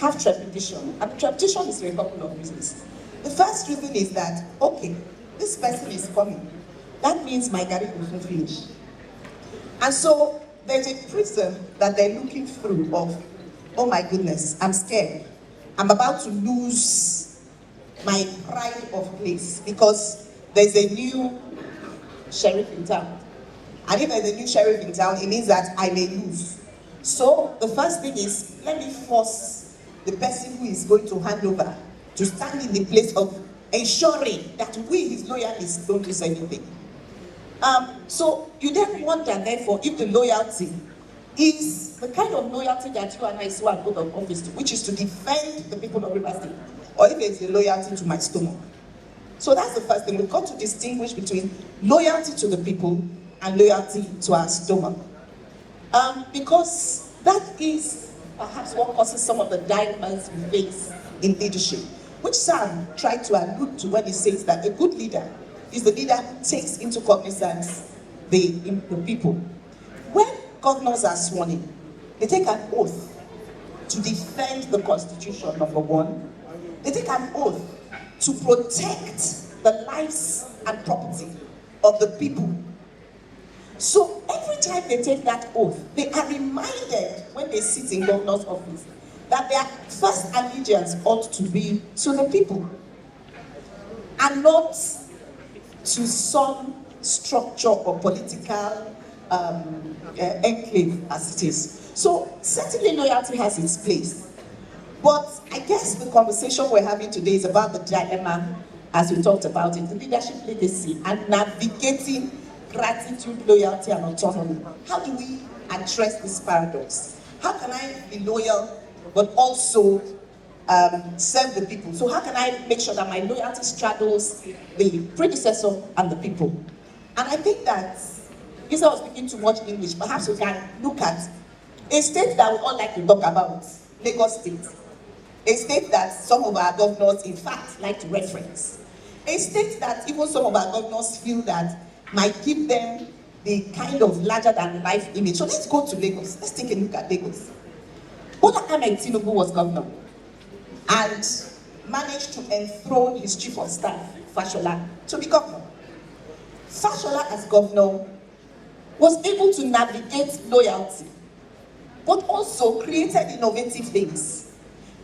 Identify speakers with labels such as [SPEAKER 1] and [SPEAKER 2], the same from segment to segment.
[SPEAKER 1] have trepidation. And trepidation is for a couple of reasons. The first reason is that, okay, this person is coming. That means my garden will finish. And so there's a prism that they're looking through of, oh my goodness, I'm scared. I'm about to lose my pride of place because there's a new sheriff in town. And if there's a new sheriff in town, it means that I may lose. So the first thing is, let me force the person who is going to hand over to stand in the place of ensuring that we, his loyalists, don't lose anything. So you then wonder, therefore, if the loyalty is the kind of loyalty that you and I saw at both of office to, which is to defend the people of River State, or if it's a loyalty to my stomach. So that's the first thing. We've got to distinguish between loyalty to the people and loyalty to our stomach. Because that is perhaps what causes some of the dilemmas we face in leadership, which Sam tried to allude to when he says that a good leader is the leader who takes into cognizance the people. When governors are sworn in, they take an oath to defend the Constitution, number one. They take an oath to protect the lives and property of the people. So every time they take that oath, they are reminded when they sit in governor's office that their first allegiance ought to be to the people and not to some structure or political enclave as it is. So certainly loyalty has its place. But I guess the conversation we're having today is about the dilemma, as we talked about it, the leadership legacy and navigating gratitude, loyalty, and autonomy. How do we address this paradox? How can I be loyal but also serve the people? So how can I make sure that my loyalty straddles the predecessor and the people? And I think that, instead of speaking too much English, perhaps we can look at a state that we all like to talk about, Lagos State. A state that some of our governors, in fact, like to reference. A state that even some of our governors feel that might give them the kind of larger-than-life image. So let's go to Lagos. Let's take a look at Lagos. Bola Ahmed Tinubu was governor and managed to enthrone his chief of staff, Fashola, to be governor. Fashola, as governor, was able to navigate loyalty, but also created innovative things.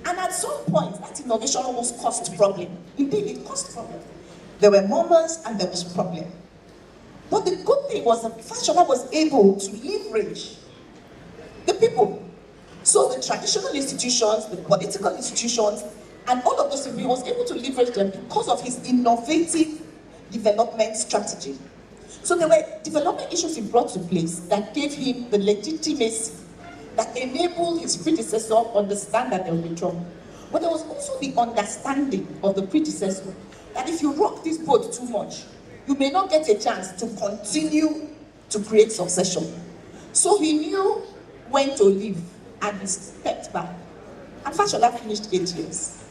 [SPEAKER 1] And at some point, that innovation almost caused problem. Indeed, it caused problem. There were moments and there was problem. But the good thing was that Fashola was able to leverage the people. So the traditional institutions, the political institutions, and all of those things, he was able to leverage them because of his innovative development strategy. So there were development issues he brought to place that gave him the legitimacy that enabled his predecessor to understand that there would be trouble. But there was also the understanding of the predecessor that if you rock this boat too much, you may not get a chance to continue to create succession. So he knew when to leave and he stepped back. And Fashola finished 8 years.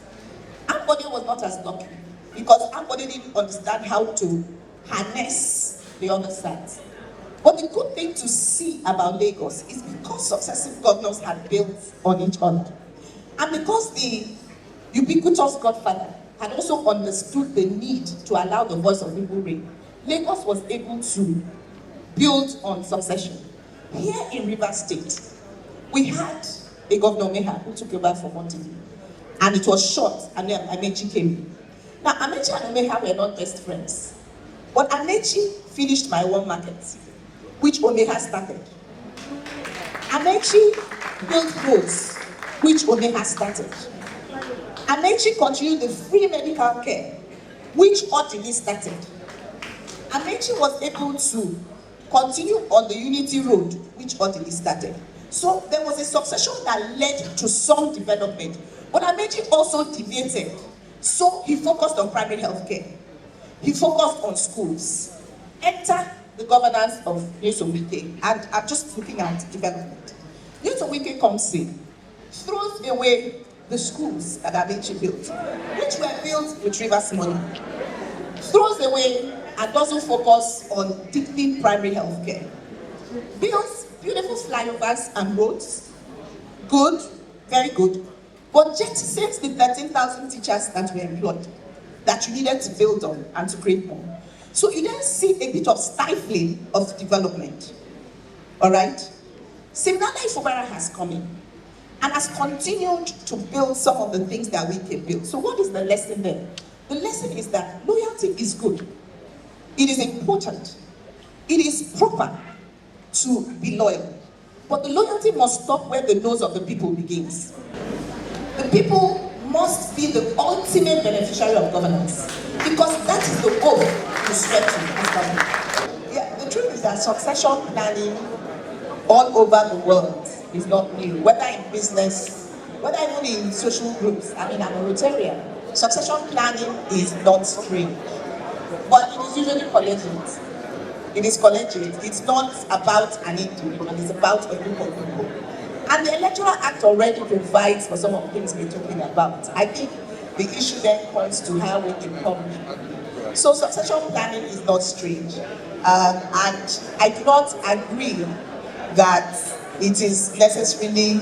[SPEAKER 1] Ambode was not as lucky because Ambode didn't understand how to harness the other side. But the good thing to see about Lagos is because successive governors had built on each other. And because the ubiquitous godfather had also understood the need to allow the voice of people ring, Lagos was able to build on succession. Here in River State, we had a governor Meha who took over for Montevideo, and it was short, and then Amaechi came in. Now, Amaechi and Meha were not best friends, but Amaechi finished my one market, which Omeha started. Amaechi built roads, which Omeha started. Amaechi continued the free medical care, which Odili started. Amaechi was able to continue on the Unity Road, which Odili started. So there was a succession that led to some development. But Amaechi also deviated. So he focused on primary health care. He focused on schools. Enter the governance of Nyesom, and I'm just looking at development. Nyesom comes in, throws away the schools that Amaechi built, which were built with Rivers money, throws away and doesn't focus on deepening primary health care. Builds beautiful flyovers and roads, good, very good, but jettisons the 13,000 teachers that were employed, that you needed to build on and to create more. So you then see a bit of stifling of development. All right? Siminalayi Fubara has come in and has continued to build some of the things that we can build. So what is the lesson there? The lesson is that loyalty is good. It is important. It is proper to be loyal. But the loyalty must stop where the nose of the people begins. The people must be the ultimate beneficiary of governance, because that is the oath to swear to as government. Yeah, the truth is that succession planning all over the world is not new, whether in business, whether even in social groups. I mean, I'm a Rotarian. Succession planning is not strange, but it is usually collegiate. It is collegiate. It's not about an individual, it's about a group of people. And the Electoral Act already provides for some of the things we're talking about. I think the issue then points to how we can. So succession planning is not strange. And I do not agree that it is necessarily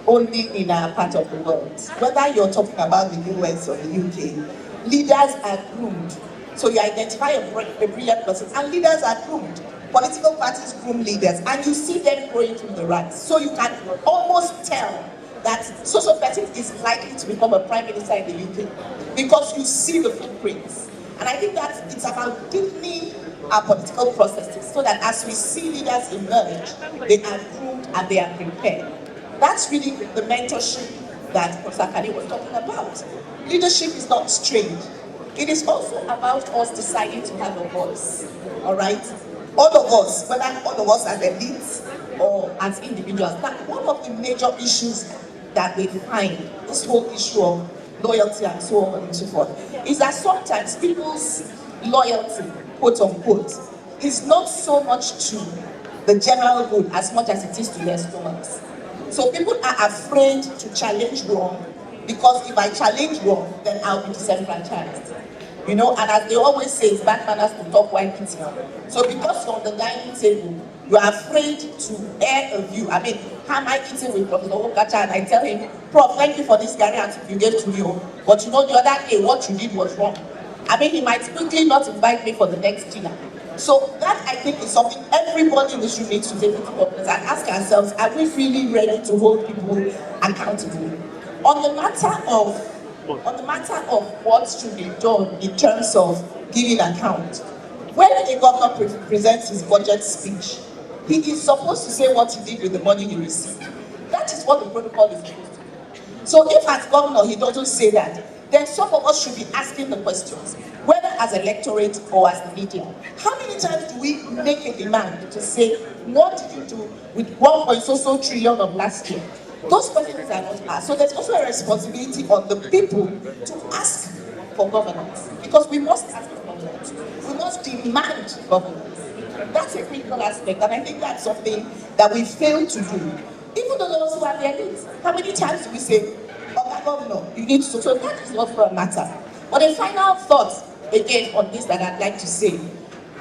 [SPEAKER 1] only in our part of the world. Whether you're talking about the US or the UK, leaders are groomed. So you identify a brilliant person, and leaders are groomed. Political parties groom leaders, and you see them growing through the ranks. So you can almost tell that social person is likely to become a prime minister in the UK because you see the footprints. And I think that it's about deepening our political processes so that as we see leaders emerge, they are groomed and they are prepared. That's really the mentorship that Professor Kanu was talking about. Leadership is not strange. It is also about us deciding to have a voice, all right? All of us, whether all of us as elites or as individuals. Now, one of the major issues that we find, this whole issue of loyalty and so on and so forth, is that sometimes people's loyalty, quote unquote, is not so much to the general good as much as it is to their stomachs. So people are afraid to challenge wrong, because if I challenge wrong, then I'll be disenfranchised. You know, and as they always say, it's bad manners to talk while eating. So because you're on the dining table, you are afraid to air a view. I mean, how am I eating with Professor Okacha and I tell him, Prof, thank you for this guarantee you gave to me, but you know the other day what you did was wrong. I mean, he might quickly not invite me for the next dinner. So that, I think, is something everybody in this room needs to take into account and ask ourselves, are we really ready to hold people accountable? On the matter of what should be done in terms of giving account, when a governor presents his budget speech, he is supposed to say what he did with the money he received. That is what the protocol is supposed to do. So if as governor he doesn't say that, then some of us should be asking the questions, whether as electorate or as the media. How many times do we make a demand to say, what did you do with 1.so trillion of last year? Those questions are not asked. So there's also a responsibility on the people to ask for governance, because we must ask for governance. We must demand governance. That's a critical aspect, and I think that's something that we fail to do. Even those who are the elites, how many times do we say, "Oh, governor, you need to..." So that is not for a matter. But a final thought again on this that I'd like to say,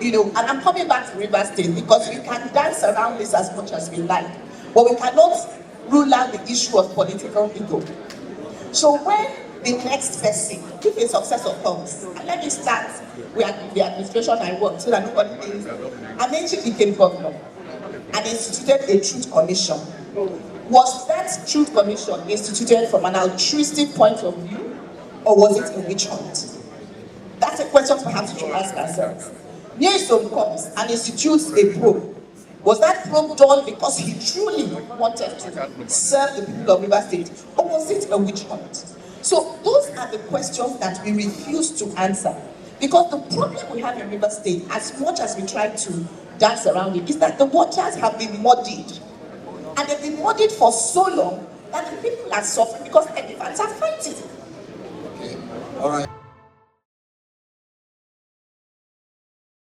[SPEAKER 1] you know, and I'm coming back to Rivers State because we can dance around this as much as we like, but we cannot rule out the issue of political ego. So when the next person, if a successor comes, and let me start with the administration I work so that nobody thinks, Amaechi became governor and instituted a truth commission. Was that truth commission instituted from an altruistic point of view, or was it a witch hunt? That's a question perhaps we should ask ourselves. Nyesom comes and institutes a probe. Was that probe done because he truly wanted to serve the people of Rivers State, or was it a witch hunt? So those are the questions that we refuse to answer, because the problem we have in Rivers State, as much as we try to dance around it, is that the waters have been muddied, and they've been muddied for so long that the people are suffering because elephants are fighting.
[SPEAKER 2] Okay, all right.